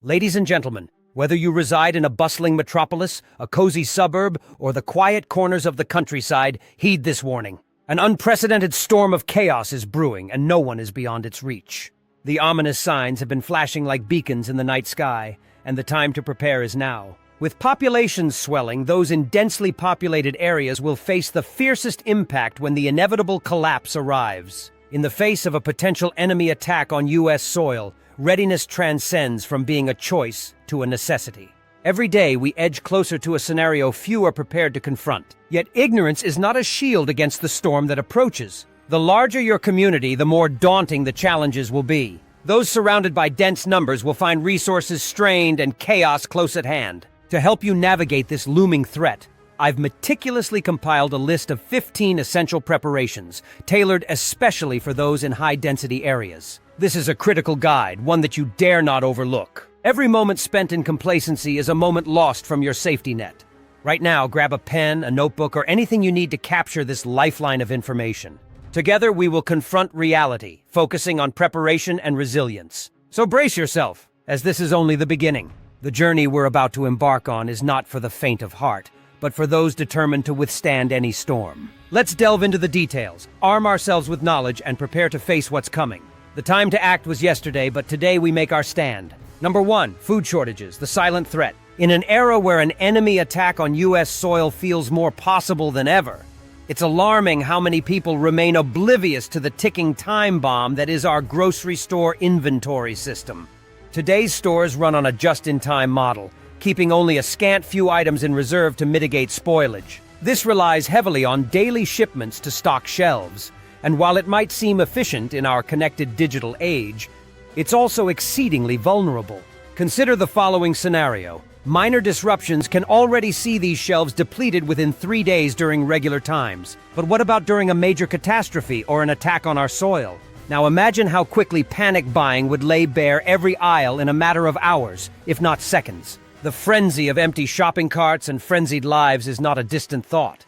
Ladies and gentlemen, whether you reside in a bustling metropolis, a cozy suburb, or the quiet corners of the countryside, heed this warning. An unprecedented storm of chaos is brewing, and no one is beyond its reach. The ominous signs have been flashing like beacons in the night sky, and the time to prepare is now. With populations swelling, those in densely populated areas will face the fiercest impact when the inevitable collapse arrives. In the face of a potential enemy attack on U.S. soil, readiness transcends from being a choice to a necessity. Every day we edge closer to a scenario few are prepared to confront. Yet ignorance is not a shield against the storm that approaches. The larger your community, the more daunting the challenges will be. Those surrounded by dense numbers will find resources strained and chaos close at hand. To help you navigate this looming threat, I've meticulously compiled a list of 15 essential preparations, tailored especially for those in high-density areas. This is a critical guide, one that you dare not overlook. Every moment spent in complacency is a moment lost from your safety net. Right now, grab a pen, a notebook, or anything you need to capture this lifeline of information. Together, we will confront reality, focusing on preparation and resilience. So brace yourself, as this is only the beginning. The journey we're about to embark on is not for the faint of heart, but for those determined to withstand any storm. Let's delve into the details, arm ourselves with knowledge, and prepare to face what's coming. The time to act was yesterday, but today we make our stand. Number 1, food shortages, the silent threat. In an era where an enemy attack on U.S. soil feels more possible than ever, it's alarming how many people remain oblivious to the ticking time bomb that is our grocery store inventory system. Today's stores run on a just-in-time model, keeping only a scant few items in reserve to mitigate spoilage. This relies heavily on daily shipments to stock shelves. And while it might seem efficient in our connected digital age, it's also exceedingly vulnerable. Consider the following scenario. Minor disruptions can already see these shelves depleted within 3 days during regular times. But what about during a major catastrophe or an attack on our soil? Now imagine how quickly panic buying would lay bare every aisle in a matter of hours, if not seconds. The frenzy of empty shopping carts and frenzied lives is not a distant thought.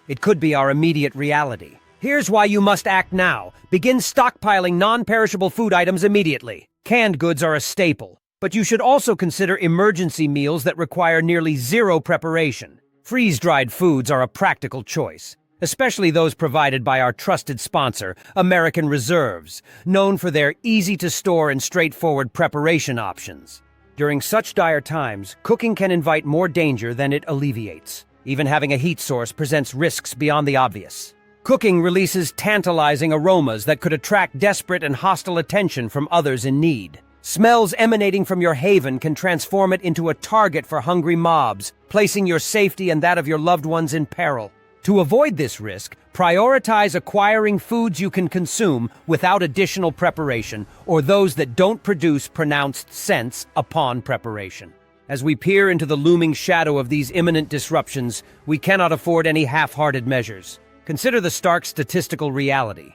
It could be our immediate reality. Here's why you must act now. Begin stockpiling non-perishable food items immediately. Canned goods are a staple, but you should also consider emergency meals that require nearly zero preparation. Freeze-dried foods are a practical choice, especially those provided by our trusted sponsor, American Reserves, known for their easy-to-store and straightforward preparation options. During such dire times, cooking can invite more danger than it alleviates. Even having a heat source presents risks beyond the obvious. Cooking releases tantalizing aromas that could attract desperate and hostile attention from others in need. Smells emanating from your haven can transform it into a target for hungry mobs, placing your safety and that of your loved ones in peril. To avoid this risk, prioritize acquiring foods you can consume without additional preparation, or those that don't produce pronounced scents upon preparation. As we peer into the looming shadow of these imminent disruptions, we cannot afford any half-hearted measures. Consider the stark statistical reality.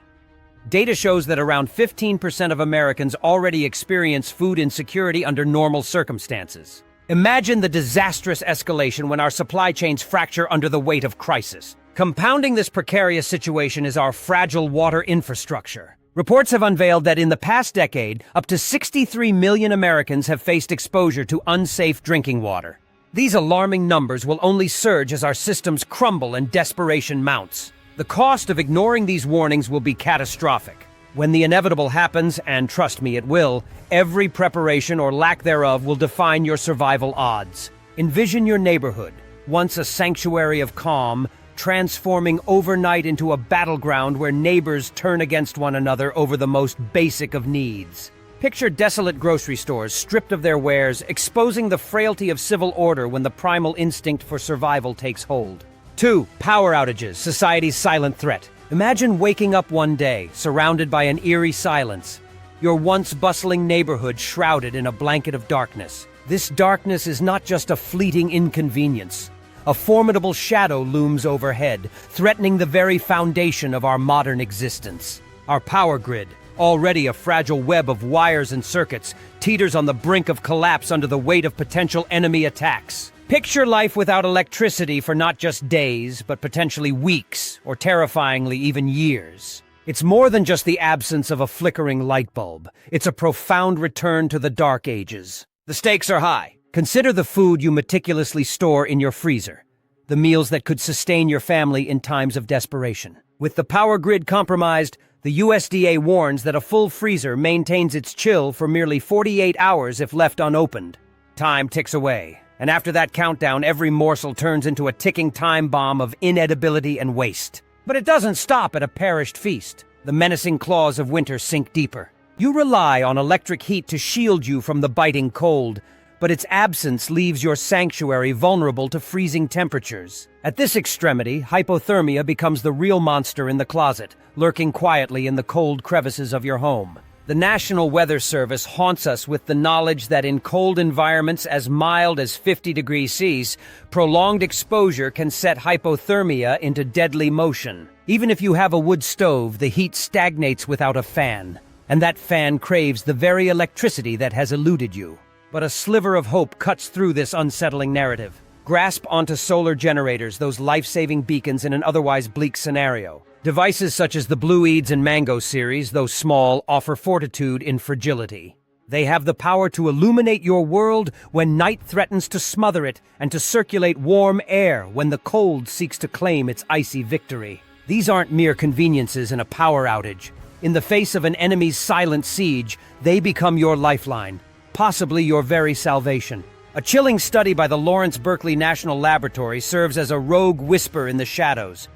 Data shows that around 15% of Americans already experience food insecurity under normal circumstances. Imagine the disastrous escalation when our supply chains fracture under the weight of crisis. Compounding this precarious situation is our fragile water infrastructure. Reports have unveiled that in the past decade, up to 63 million Americans have faced exposure to unsafe drinking water. These alarming numbers will only surge as our systems crumble and desperation mounts. The cost of ignoring these warnings will be catastrophic. When the inevitable happens, and trust me, it will, every preparation or lack thereof will define your survival odds. Envision your neighborhood, once a sanctuary of calm, transforming overnight into a battleground where neighbors turn against one another over the most basic of needs. Picture desolate grocery stores stripped of their wares, exposing the frailty of civil order when the primal instinct for survival takes hold. 2. Power outages, society's silent threat. Imagine waking up one day, surrounded by an eerie silence. Your once bustling neighborhood shrouded in a blanket of darkness. This darkness is not just a fleeting inconvenience. A formidable shadow looms overhead, threatening the very foundation of our modern existence. Our power grid, already a fragile web of wires and circuits, teeters on the brink of collapse under the weight of potential enemy attacks. Picture life without electricity for not just days, but potentially weeks, or terrifyingly even years. It's more than just the absence of a flickering light bulb. It's a profound return to the Dark Ages. The stakes are high. Consider the food you meticulously store in your freezer, the meals that could sustain your family in times of desperation. With the power grid compromised, the USDA warns that a full freezer maintains its chill for merely 48 hours if left unopened. Time ticks away, and after that countdown, every morsel turns into a ticking time bomb of inedibility and waste. But it doesn't stop at a perished feast. The menacing claws of winter sink deeper. You rely on electric heat to shield you from the biting cold, but its absence leaves your sanctuary vulnerable to freezing temperatures. At this extremity, hypothermia becomes the real monster in the closet, lurking quietly in the cold crevices of your home. The National Weather Service haunts us with the knowledge that in cold environments as mild as 50 degrees Celsius, prolonged exposure can set hypothermia into deadly motion. Even if you have a wood stove, the heat stagnates without a fan, and that fan craves the very electricity that has eluded you. But a sliver of hope cuts through this unsettling narrative. Grasp onto solar generators, those life-saving beacons in an otherwise bleak scenario. Devices such as the Blue Eads and Mango series, though small, offer fortitude in fragility. They have the power to illuminate your world when night threatens to smother it, and to circulate warm air when the cold seeks to claim its icy victory. These aren't mere conveniences in a power outage. In the face of an enemy's silent siege, they become your lifeline, possibly your very salvation. A chilling study by the Lawrence Berkeley National Laboratory serves as a rogue whisper in the shadows,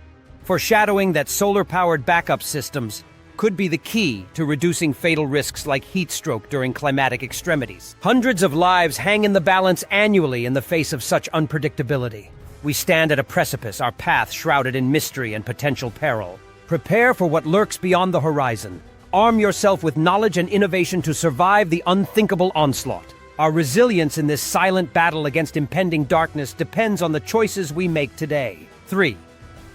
foreshadowing that solar-powered backup systems could be the key to reducing fatal risks like heat stroke during climatic extremities. Hundreds of lives hang in the balance annually in the face of such unpredictability. We stand at a precipice, our path shrouded in mystery and potential peril. Prepare for what lurks beyond the horizon. Arm yourself with knowledge and innovation to survive the unthinkable onslaught. Our resilience in this silent battle against impending darkness depends on the choices we make today. 3.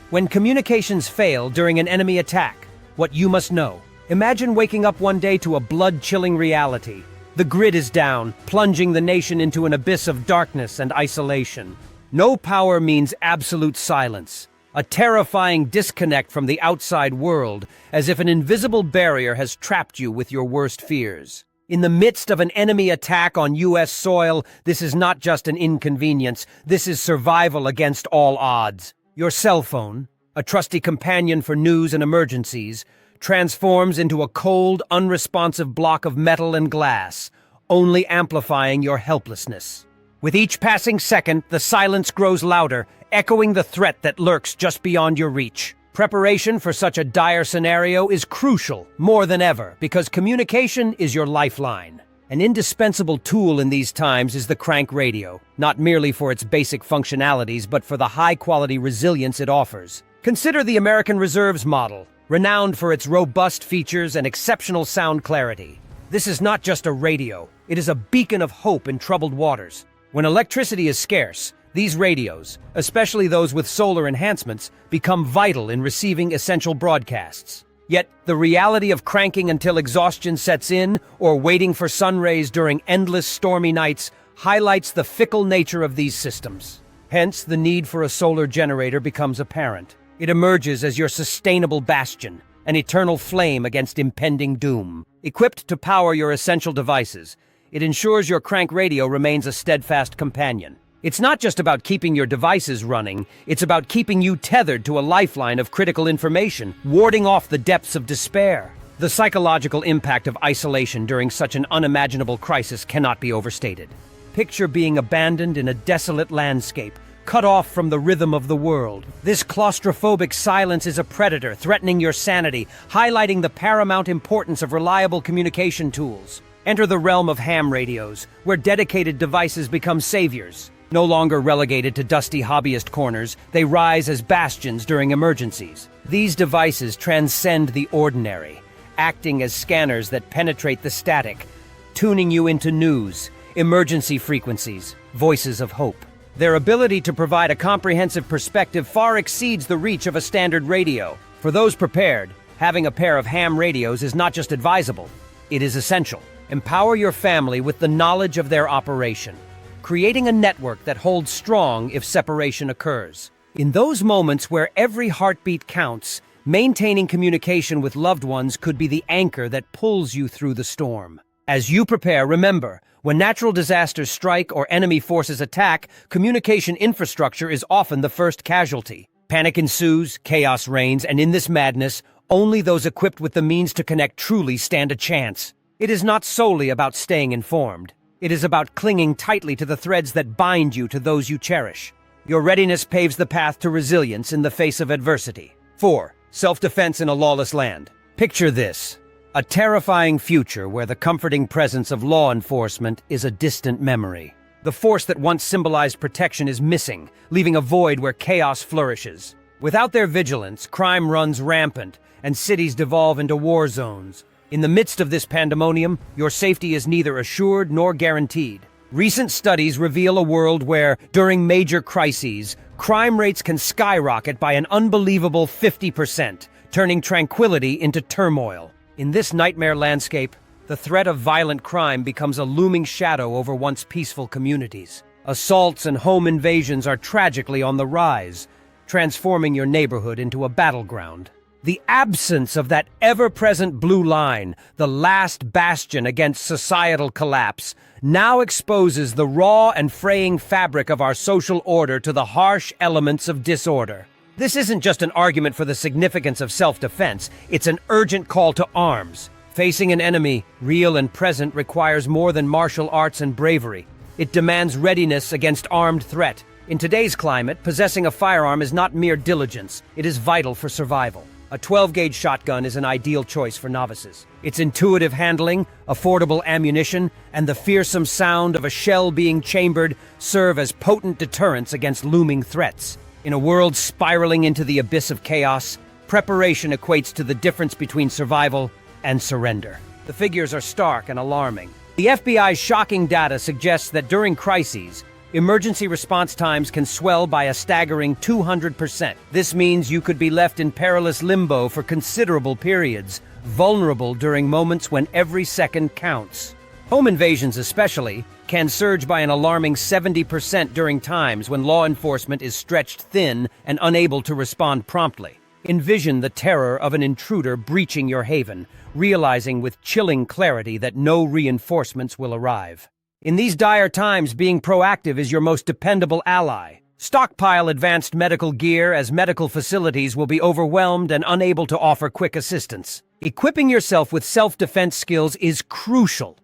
When communications fail during an enemy attack, what you must know. Imagine waking up one day to a blood-chilling reality. The grid is down, plunging the nation into an abyss of darkness and isolation. No power means absolute silence. A terrifying disconnect from the outside world, as if an invisible barrier has trapped you with your worst fears. In the midst of an enemy attack on U.S. soil, this is not just an inconvenience, this is survival against all odds. Your cell phone, a trusty companion for news and emergencies, transforms into a cold, unresponsive block of metal and glass, only amplifying your helplessness. With each passing second, the silence grows louder, echoing the threat that lurks just beyond your reach. Preparation for such a dire scenario is crucial, more than ever, because communication is your lifeline. An indispensable tool in these times is the crank radio, not merely for its basic functionalities, but for the high-quality resilience it offers. Consider the American Reserve's model, renowned for its robust features and exceptional sound clarity. This is not just a radio, it is a beacon of hope in troubled waters. When electricity is scarce, these radios, especially those with solar enhancements, become vital in receiving essential broadcasts. Yet, the reality of cranking until exhaustion sets in, or waiting for sun rays during endless stormy nights, highlights the fickle nature of these systems. Hence, the need for a solar generator becomes apparent. It emerges as your sustainable bastion, an eternal flame against impending doom. Equipped to power your essential devices, it ensures your crank radio remains a steadfast companion. It's not just about keeping your devices running, it's about keeping you tethered to a lifeline of critical information, warding off the depths of despair. The psychological impact of isolation during such an unimaginable crisis cannot be overstated. Picture being abandoned in a desolate landscape, cut off from the rhythm of the world. This claustrophobic silence is a predator threatening your sanity, highlighting the paramount importance of reliable communication tools. Enter the realm of ham radios, where dedicated devices become saviors. No longer relegated to dusty hobbyist corners, they rise as bastions during emergencies. These devices transcend the ordinary, acting as scanners that penetrate the static, tuning you into news, emergency frequencies, voices of hope. Their ability to provide a comprehensive perspective far exceeds the reach of a standard radio. For those prepared, having a pair of ham radios is not just advisable, it is essential. Empower your family with the knowledge of their operation, creating a network that holds strong if separation occurs. In those moments where every heartbeat counts, maintaining communication with loved ones could be the anchor that pulls you through the storm. As you prepare, remember, When natural disasters strike or enemy forces attack, communication infrastructure is often the first casualty. Panic ensues, chaos reigns, and in this madness, only those equipped with the means to connect truly stand a chance. It is not solely about staying informed. It is about clinging tightly to the threads that bind you to those you cherish. Your readiness paves the path to resilience in the face of adversity. 4. Self-defense in a lawless land. Picture this: a terrifying future where the comforting presence of law enforcement is a distant memory. The force that once symbolized protection is missing, leaving a void where chaos flourishes. Without their vigilance, crime runs rampant, and cities devolve into war zones. In the midst of this pandemonium, your safety is neither assured nor guaranteed. Recent studies reveal a world where, during major crises, crime rates can skyrocket by an unbelievable 50%, turning tranquility into turmoil. In this nightmare landscape, the threat of violent crime becomes a looming shadow over once peaceful communities. Assaults and home invasions are tragically on the rise, transforming your neighborhood into a battleground. The absence of that ever-present blue line, the last bastion against societal collapse, now exposes the raw and fraying fabric of our social order to the harsh elements of disorder. This isn't just an argument for the significance of self-defense, it's an urgent call to arms. Facing an enemy, real and present, requires more than martial arts and bravery. It demands readiness against armed threat. In today's climate, possessing a firearm is not mere diligence, it is vital for survival. A 12-gauge shotgun is an ideal choice for novices. Its intuitive handling, affordable ammunition, and the fearsome sound of a shell being chambered serve as potent deterrents against looming threats. In a world spiraling into the abyss of chaos, preparation equates to the difference between survival and surrender. The figures are stark and alarming. The FBI's shocking data suggests that during crises, emergency response times can swell by a staggering 200%. This means you could be left in perilous limbo for considerable periods, vulnerable during moments when every second counts. Home invasions especially can surge by an alarming 70% during times when law enforcement is stretched thin and unable to respond promptly. Envision the terror of an intruder breaching your haven, realizing with chilling clarity that no reinforcements will arrive. In these dire times, being proactive is your most dependable ally. Stockpile advanced medical gear, as medical facilities will be overwhelmed and unable to offer quick assistance. Equipping yourself with self-defense skills is crucial,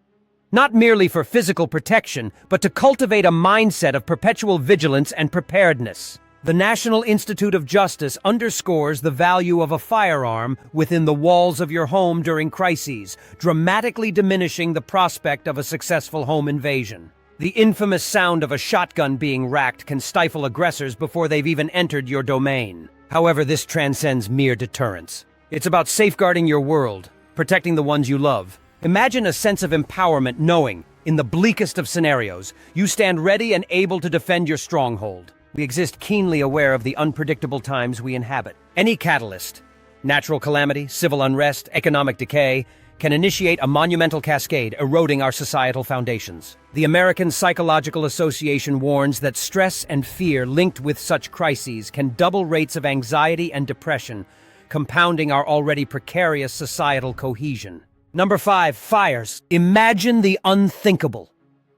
not merely for physical protection, but to cultivate a mindset of perpetual vigilance and preparedness. The National Institute of Justice underscores the value of a firearm within the walls of your home during crises, dramatically diminishing the prospect of a successful home invasion. The infamous sound of a shotgun being racked can stifle aggressors before they've even entered your domain. However, this transcends mere deterrence. It's about safeguarding your world, protecting the ones you love. Imagine a sense of empowerment knowing, in the bleakest of scenarios, you stand ready and able to defend your stronghold. We exist keenly aware of the unpredictable times we inhabit. Any catalyst, natural calamity, civil unrest, economic decay, can initiate a monumental cascade, eroding our societal foundations. The American Psychological Association warns that stress and fear linked with such crises can double rates of anxiety and depression, compounding our already precarious societal cohesion. Number 5, fires. Imagine the unthinkable.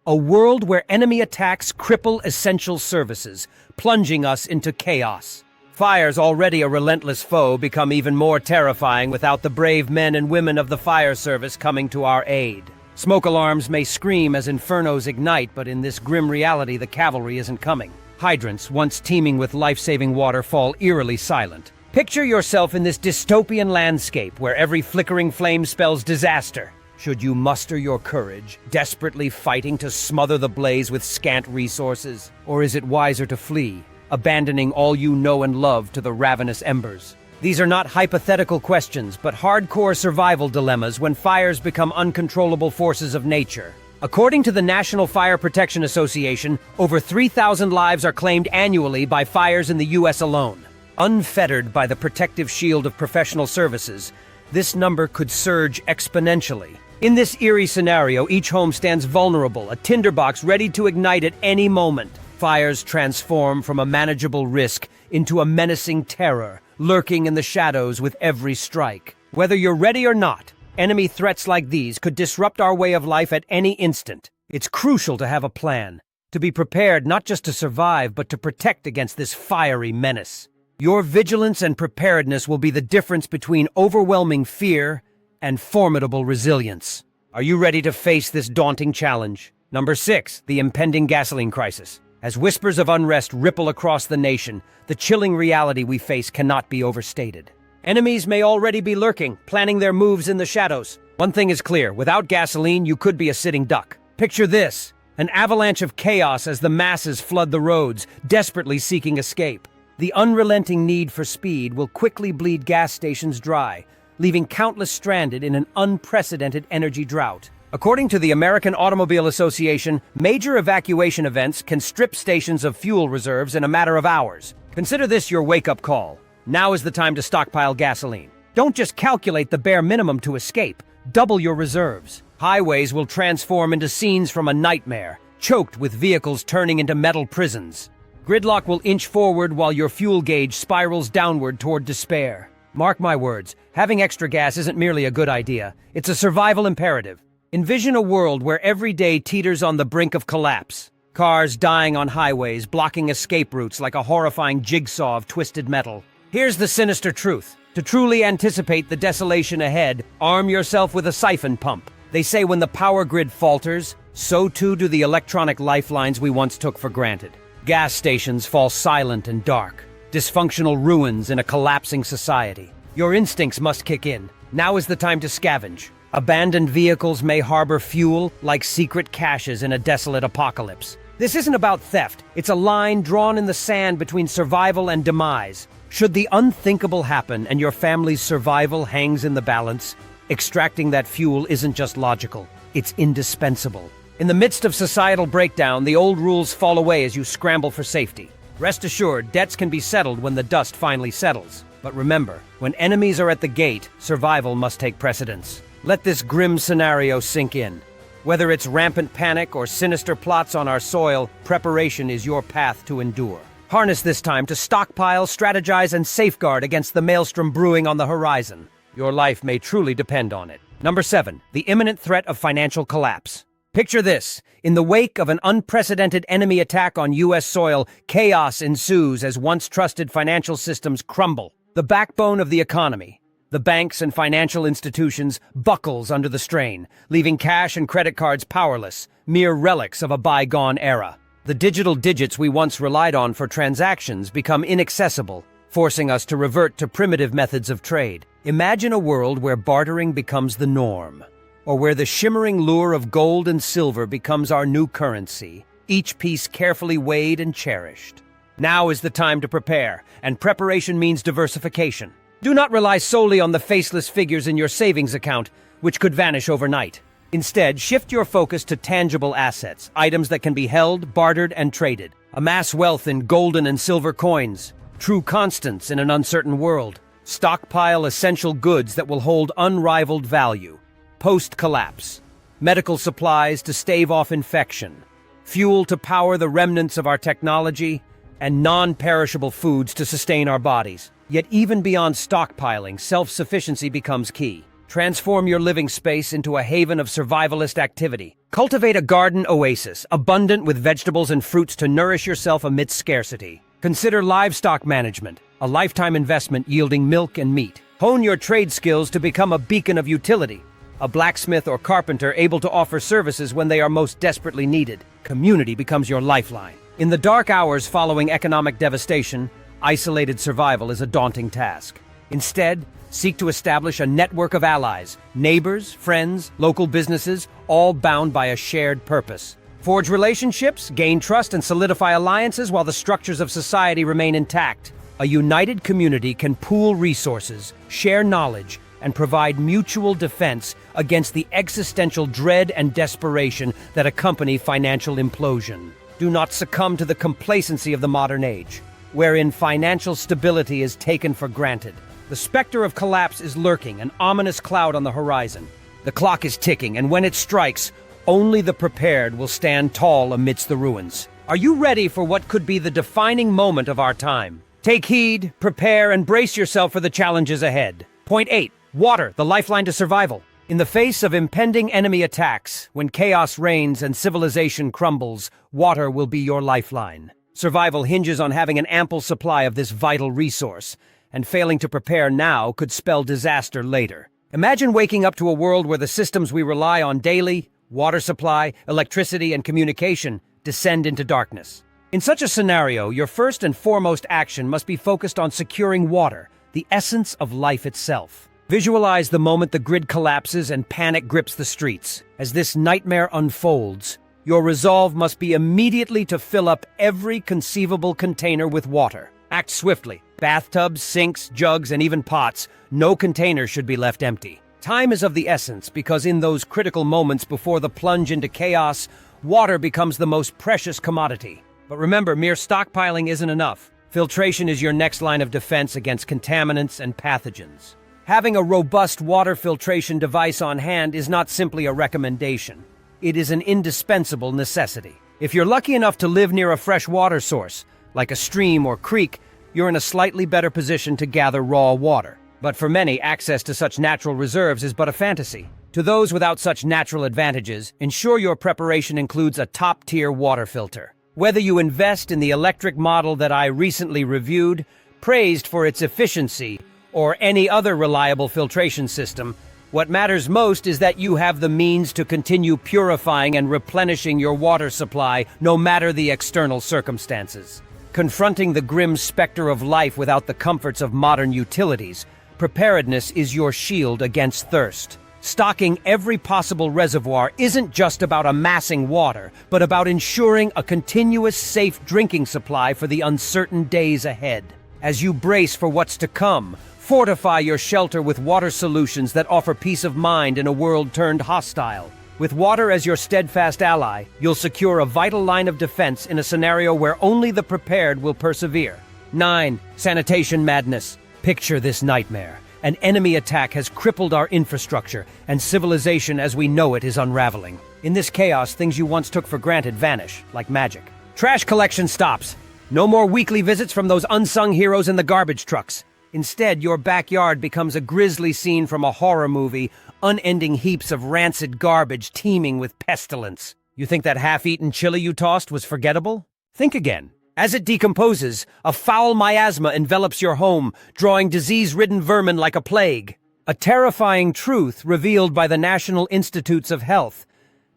A world where enemy attacks cripple essential services, plunging us into chaos. Fires, already a relentless foe, become even more terrifying without the brave men and women of the fire service coming to our aid. Smoke alarms may scream as infernos ignite, but in this grim reality, the cavalry isn't coming. Hydrants, once teeming with life-saving water, fall eerily silent. Picture yourself in this dystopian landscape where every flickering flame spells disaster. Should you muster your courage, desperately fighting to smother the blaze with scant resources? Or is it wiser to flee, abandoning all you know and love to the ravenous embers? These are not hypothetical questions, but hardcore survival dilemmas when fires become uncontrollable forces of nature. According to the National Fire Protection Association, over 3,000 lives are claimed annually by fires in the U.S. alone. Unfettered by the protective shield of professional services, this number could surge exponentially. In this eerie scenario, each home stands vulnerable, a tinderbox ready to ignite at any moment. Fires transform from a manageable risk into a menacing terror, lurking in the shadows with every strike. Whether you're ready or not, enemy threats like these could disrupt our way of life at any instant. It's crucial to have a plan, to be prepared not just to survive, but to protect against this fiery menace. Your vigilance and preparedness will be the difference between overwhelming fear and formidable resilience. Are you ready to face this daunting challenge? Number 6, the impending gasoline crisis. As whispers of unrest ripple across the nation, the chilling reality we face cannot be overstated. Enemies may already be lurking, planning their moves in the shadows. One thing is clear, without gasoline, you could be a sitting duck. Picture this, an avalanche of chaos as the masses flood the roads, desperately seeking escape. The unrelenting need for speed will quickly bleed gas stations dry, leaving countless stranded in an unprecedented energy drought. According to the American Automobile Association, major evacuation events can strip stations of fuel reserves in a matter of hours. Consider this your wake-up call. Now is the time to stockpile gasoline. Don't just calculate the bare minimum to escape. Double your reserves. Highways will transform into scenes from a nightmare, choked with vehicles turning into metal prisons. Gridlock will inch forward while your fuel gauge spirals downward toward despair. Mark my words, having extra gas isn't merely a good idea. It's a survival imperative. Envision a world where every day teeters on the brink of collapse. Cars dying on highways, blocking escape routes like a horrifying jigsaw of twisted metal. Here's the sinister truth. To truly anticipate the desolation ahead, arm yourself with a siphon pump. They say when the power grid falters, so too do the electronic lifelines we once took for granted. Gas stations fall silent and dark, dysfunctional ruins in a collapsing society. Your instincts must kick in. Now is the time to scavenge. Abandoned vehicles may harbor fuel like secret caches in a desolate apocalypse. This isn't about theft. It's a line drawn in the sand between survival and demise. Should the unthinkable happen and your family's survival hangs in the balance, extracting that fuel isn't just logical, it's indispensable. In the midst of societal breakdown, the old rules fall away as you scramble for safety. Rest assured, debts can be settled when the dust finally settles. But remember, when enemies are at the gate, survival must take precedence. Let this grim scenario sink in. Whether it's rampant panic or sinister plots on our soil, preparation is your path to endure. Harness this time to stockpile, strategize, and safeguard against the maelstrom brewing on the horizon. Your life may truly depend on it. Number 7, the imminent threat of financial collapse. Picture this. In the wake of an unprecedented enemy attack on U.S. soil, chaos ensues as once trusted financial systems crumble. The backbone of the economy, the banks and financial institutions, buckles under the strain, leaving cash and credit cards powerless, mere relics of a bygone era. The digital digits we once relied on for transactions become inaccessible, forcing us to revert to primitive methods of trade. Imagine a world where bartering becomes the norm, or where the shimmering lure of gold and silver becomes our new currency, each piece carefully weighed and cherished. Now is the time to prepare, and preparation means diversification. Do not rely solely on the faceless figures in your savings account, which could vanish overnight. Instead, shift your focus to tangible assets, items that can be held, bartered, and traded. Amass wealth in golden and silver coins, true constants in an uncertain world. Stockpile essential goods that will hold unrivaled value. Post-collapse. Medical supplies to stave off infection. Fuel to power the remnants of our technology. And non-perishable foods to sustain our bodies. Yet even beyond stockpiling, self-sufficiency becomes key. Transform your living space into a haven of survivalist activity. Cultivate a garden oasis, abundant with vegetables and fruits to nourish yourself amidst scarcity. Consider livestock management, a lifetime investment yielding milk and meat. Hone your trade skills to become a beacon of utility. A blacksmith or carpenter able to offer services when they are most desperately needed. Community becomes your lifeline. In the dark hours following economic devastation, isolated survival is a daunting task. Instead, seek to establish a network of allies, neighbors, friends, local businesses, all bound by a shared purpose. Forge relationships, gain trust, and solidify alliances while the structures of society remain intact. A united community can pool resources, share knowledge, and provide mutual defense against the existential dread and desperation that accompany financial implosion. Do not succumb to the complacency of the modern age, wherein financial stability is taken for granted. The specter of collapse is lurking, an ominous cloud on the horizon. The clock is ticking, and when it strikes, only the prepared will stand tall amidst the ruins. Are you ready for what could be the defining moment of our time? Take heed, prepare, and brace yourself for the challenges ahead. Point 8. Water, the lifeline to survival. In the face of impending enemy attacks, when chaos reigns and civilization crumbles, water will be your lifeline. Survival hinges on having an ample supply of this vital resource, and failing to prepare now could spell disaster later. Imagine waking up to a world where the systems we rely on daily, water supply, electricity, and communication, descend into darkness. In such a scenario, your first and foremost action must be focused on securing water, the essence of life itself. Visualize the moment the grid collapses and panic grips the streets. As this nightmare unfolds, your resolve must be immediately to fill up every conceivable container with water. Act swiftly. Bathtubs, sinks, jugs, and even pots, no container should be left empty. Time is of the essence because in those critical moments before the plunge into chaos, water becomes the most precious commodity. But remember, mere stockpiling isn't enough. Filtration is your next line of defense against contaminants and pathogens. Having a robust water filtration device on hand is not simply a recommendation. It is an indispensable necessity. If you're lucky enough to live near a fresh water source, like a stream or creek, you're in a slightly better position to gather raw water. But for many, access to such natural reserves is but a fantasy. To those without such natural advantages, ensure your preparation includes a top-tier water filter. Whether you invest in the electric model that I recently reviewed, praised for its efficiency, or any other reliable filtration system, what matters most is that you have the means to continue purifying and replenishing your water supply no matter the external circumstances. Confronting the grim specter of life without the comforts of modern utilities, preparedness is your shield against thirst. Stocking every possible reservoir isn't just about amassing water, but about ensuring a continuous, safe drinking supply for the uncertain days ahead. As you brace for what's to come, fortify your shelter with water solutions that offer peace of mind in a world turned hostile. With water as your steadfast ally, you'll secure a vital line of defense in a scenario where only the prepared will persevere. 9. Sanitation madness. Picture this nightmare. An enemy attack has crippled our infrastructure, and civilization as we know it is unraveling. In this chaos, things you once took for granted vanish, like magic. Trash collection stops. No more weekly visits from those unsung heroes in the garbage trucks. Instead, your backyard becomes a grisly scene from a horror movie, unending heaps of rancid garbage teeming with pestilence. You think that half-eaten chili you tossed was forgettable? Think again. As it decomposes, a foul miasma envelops your home, drawing disease-ridden vermin like a plague. A terrifying truth revealed by the National Institutes of Health.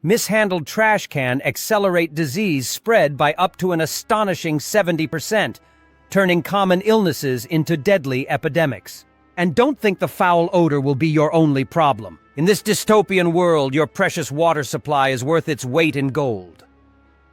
Mishandled trash can accelerate disease spread by up to an astonishing 70%. Turning common illnesses into deadly epidemics. And don't think the foul odor will be your only problem. In this dystopian world, your precious water supply is worth its weight in gold.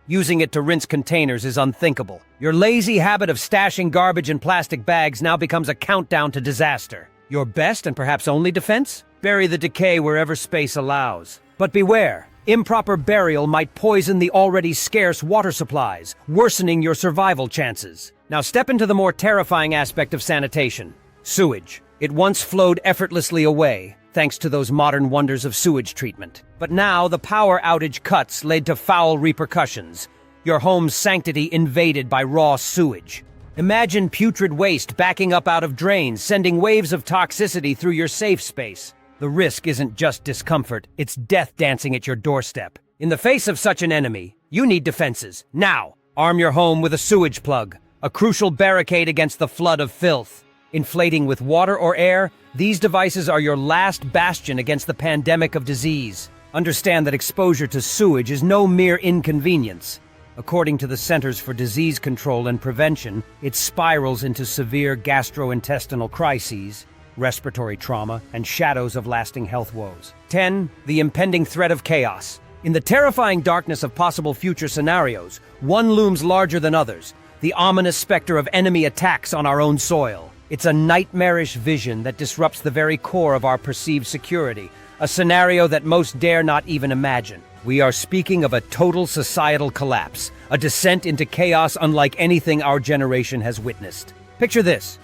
Using it to rinse containers is unthinkable. Your lazy habit of stashing garbage in plastic bags now becomes a countdown to disaster. Your best and perhaps only defense? Bury the decay wherever space allows. But beware. Improper burial might poison the already scarce water supplies, worsening your survival chances. Now step into the more terrifying aspect of sanitation. Sewage. It once flowed effortlessly away, thanks to those modern wonders of sewage treatment. But now the power outage cuts led to foul repercussions. Your home's sanctity invaded by raw sewage. Imagine putrid waste backing up out of drains, sending waves of toxicity through your safe space. The risk isn't just discomfort, it's death dancing at your doorstep. In the face of such an enemy, you need defenses. Now, arm your home with a sewage plug, a crucial barricade against the flood of filth. Inflating with water or air, these devices are your last bastion against the pandemic of disease. Understand that exposure to sewage is no mere inconvenience. According to the Centers for Disease Control and Prevention, it spirals into severe gastrointestinal crises, respiratory trauma, and shadows of lasting health woes. 10. The impending threat of chaos. In the terrifying darkness of possible future scenarios, one looms larger than others, the ominous specter of enemy attacks on our own soil. It's a nightmarish vision that disrupts the very core of our perceived security, a scenario that most dare not even imagine. We are speaking of a total societal collapse, a descent into chaos unlike anything our generation has witnessed. Picture this.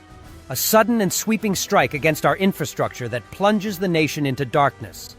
A sudden and sweeping strike against our infrastructure that plunges the nation into darkness.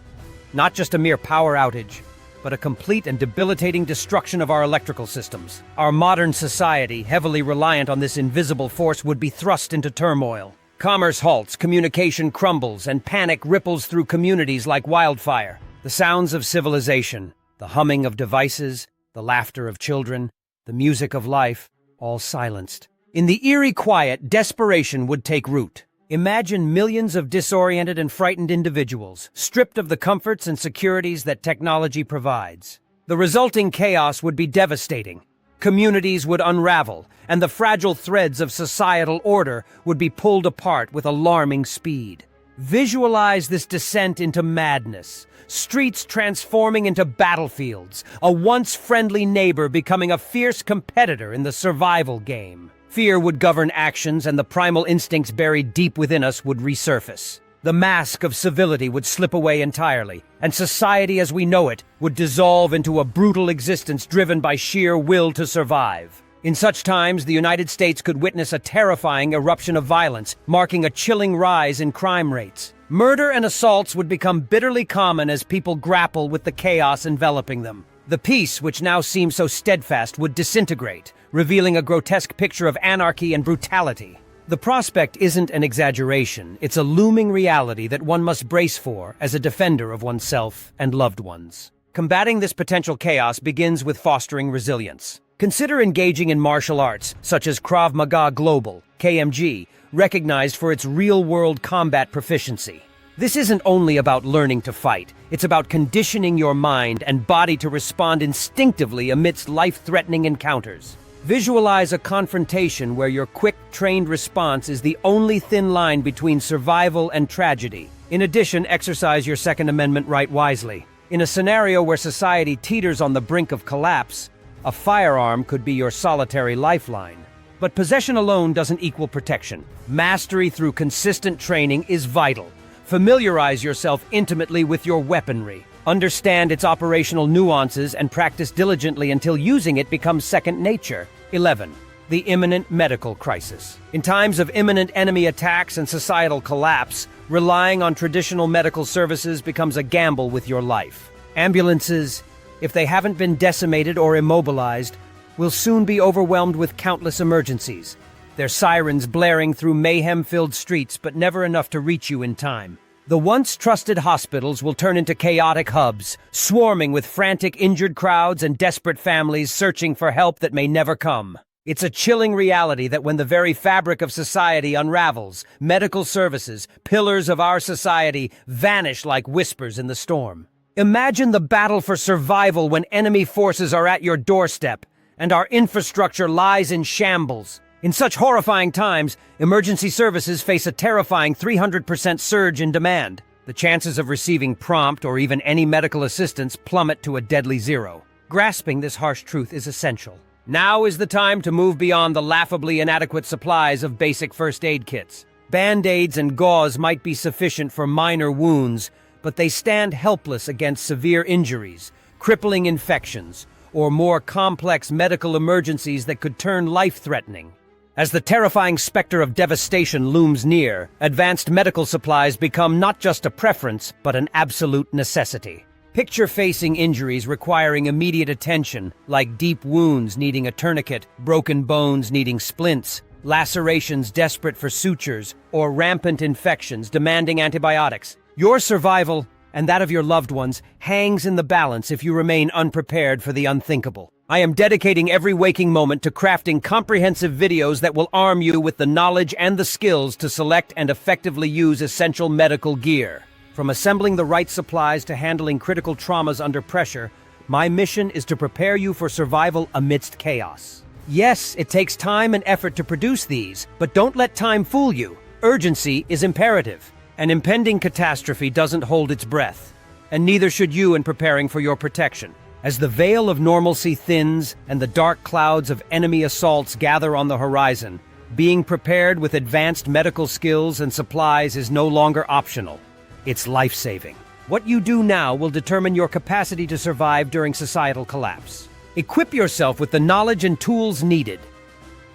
Not just a mere power outage, but a complete and debilitating destruction of our electrical systems. Our modern society, heavily reliant on this invisible force, would be thrust into turmoil. Commerce halts, communication crumbles, and panic ripples through communities like wildfire. The sounds of civilization, the humming of devices, the laughter of children, the music of life, all silenced. In the eerie quiet, desperation would take root. Imagine millions of disoriented and frightened individuals, stripped of the comforts and securities that technology provides. The resulting chaos would be devastating. Communities would unravel, and the fragile threads of societal order would be pulled apart with alarming speed. Visualize this descent into madness, streets transforming into battlefields, a once friendly neighbor becoming a fierce competitor in the survival game. Fear would govern actions, and the primal instincts buried deep within us would resurface. The mask of civility would slip away entirely, and society as we know it would dissolve into a brutal existence driven by sheer will to survive. In such times, the United States could witness a terrifying eruption of violence, marking a chilling rise in crime rates. Murder and assaults would become bitterly common as people grapple with the chaos enveloping them. The peace, which now seems so steadfast, would disintegrate, revealing a grotesque picture of anarchy and brutality. The prospect isn't an exaggeration, it's a looming reality that one must brace for as a defender of oneself and loved ones. Combating this potential chaos begins with fostering resilience. Consider engaging in martial arts, such as Krav Maga Global, KMG, recognized for its real-world combat proficiency. This isn't only about learning to fight, it's about conditioning your mind and body to respond instinctively amidst life-threatening encounters. Visualize a confrontation where your quick, trained response is the only thin line between survival and tragedy. In addition, exercise your Second Amendment right wisely. In a scenario where society teeters on the brink of collapse, a firearm could be your solitary lifeline. But possession alone doesn't equal protection. Mastery through consistent training is vital. Familiarize yourself intimately with your weaponry. Understand its operational nuances and practice diligently until using it becomes second nature. 11. The imminent medical crisis. In times of imminent enemy attacks and societal collapse, relying on traditional medical services becomes a gamble with your life. Ambulances, if they haven't been decimated or immobilized, will soon be overwhelmed with countless emergencies, their sirens blaring through mayhem-filled streets but never enough to reach you in time. The once trusted hospitals will turn into chaotic hubs, swarming with frantic injured crowds and desperate families searching for help that may never come. It's a chilling reality that when the very fabric of society unravels, medical services, pillars of our society, vanish like whispers in the storm. Imagine the battle for survival when enemy forces are at your doorstep and our infrastructure lies in shambles. In such horrifying times, emergency services face a terrifying 300% surge in demand. The chances of receiving prompt or even any medical assistance plummet to a deadly zero. Grasping this harsh truth is essential. Now is the time to move beyond the laughably inadequate supplies of basic first aid kits. Band-aids and gauze might be sufficient for minor wounds, but they stand helpless against severe injuries, crippling infections, or more complex medical emergencies that could turn life-threatening. As the terrifying specter of devastation looms near, advanced medical supplies become not just a preference, but an absolute necessity. Picture facing injuries requiring immediate attention, like deep wounds needing a tourniquet, broken bones needing splints, lacerations desperate for sutures, or rampant infections demanding antibiotics. Your survival, and that of your loved ones, hangs in the balance if you remain unprepared for the unthinkable. I am dedicating every waking moment to crafting comprehensive videos that will arm you with the knowledge and the skills to select and effectively use essential medical gear. From assembling the right supplies to handling critical traumas under pressure, my mission is to prepare you for survival amidst chaos. Yes, it takes time and effort to produce these, but don't let time fool you. Urgency is imperative. An impending catastrophe doesn't hold its breath, and neither should you in preparing for your protection. As the veil of normalcy thins and the dark clouds of enemy assaults gather on the horizon, being prepared with advanced medical skills and supplies is no longer optional. It's life-saving. What you do now will determine your capacity to survive during societal collapse. Equip yourself with the knowledge and tools needed.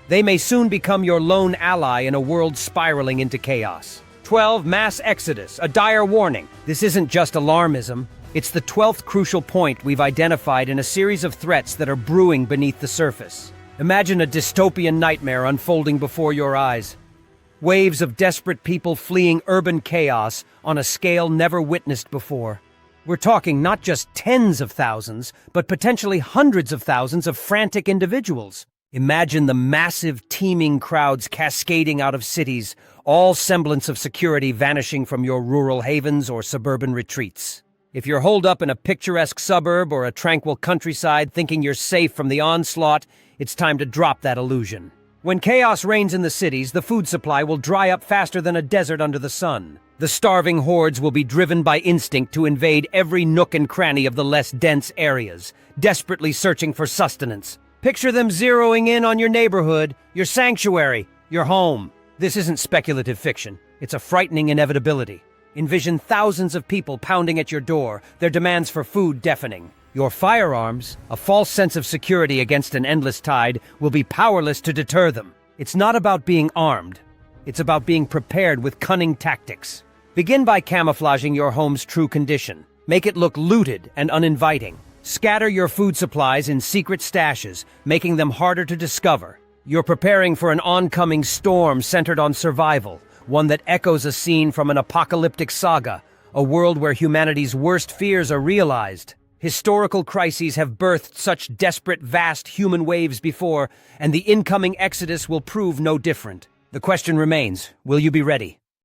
They may soon become your lone ally in a world spiraling into chaos. 12. Mass exodus, a dire warning. This isn't just alarmism. It's the 12th crucial point we've identified in a series of threats that are brewing beneath the surface. Imagine a dystopian nightmare unfolding before your eyes. Waves of desperate people fleeing urban chaos on a scale never witnessed before. We're talking not just tens of thousands, but potentially hundreds of thousands of frantic individuals. Imagine the massive, teeming crowds cascading out of cities, all semblance of security vanishing from your rural havens or suburban retreats. If you're holed up in a picturesque suburb or a tranquil countryside thinking you're safe from the onslaught, it's time to drop that illusion. When chaos reigns in the cities, the food supply will dry up faster than a desert under the sun. The starving hordes will be driven by instinct to invade every nook and cranny of the less dense areas, desperately searching for sustenance. Picture them zeroing in on your neighborhood, your sanctuary, your home. This isn't speculative fiction. It's a frightening inevitability. Envision thousands of people pounding at your door, their demands for food deafening. Your firearms, a false sense of security against an endless tide, will be powerless to deter them. It's not about being armed. It's about being prepared with cunning tactics. Begin by camouflaging your home's true condition. Make it look looted and uninviting. Scatter your food supplies in secret stashes, making them harder to discover. You're preparing for an oncoming storm centered on survival, one that echoes a scene from an apocalyptic saga, a world where humanity's worst fears are realized. Historical crises have birthed such desperate, vast human waves before, and the incoming exodus will prove no different. The question remains, will you be ready?